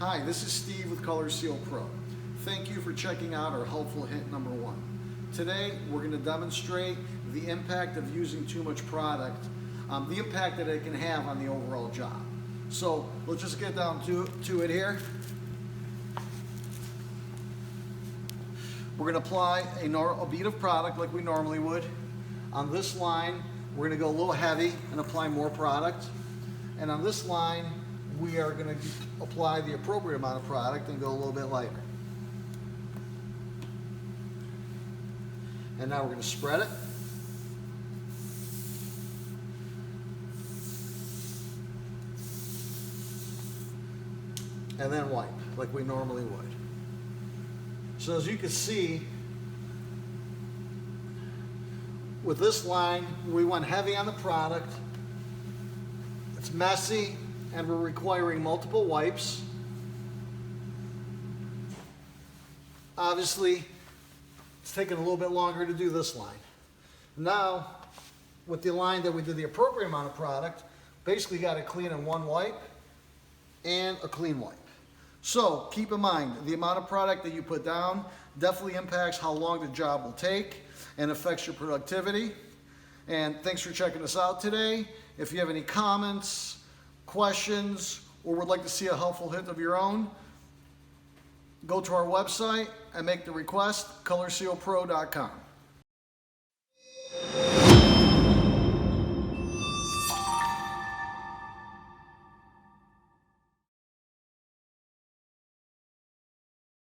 Hi, this is Steve with Color Seal Pro. Thank you for checking out our helpful hint number 1. Today we're going to demonstrate the impact of using too much product, the impact that it can have on the overall job. So let's just get down to it here. We're going to apply a bead of product like we normally would. On this line, we're going to go a little heavy and apply more product. And on this line, we are going to apply the appropriate amount of product and go a little bit lighter. And now we're going to spread it. And then wipe like we normally would. So as you can see, with this line, we went heavy on the product. It's messy, and we're requiring multiple wipes. Obviously, it's taking a little bit longer to do this line. Now, with the line that we did the appropriate amount of product, basically got it clean in one wipe and a clean wipe. So keep in mind, the amount of product that you put down definitely impacts how long the job will take and affects your productivity. And thanks for checking us out today. If you have any comments, questions, or would like to see a helpful hint of your own, go to our website and make the request, colorsealpro.com.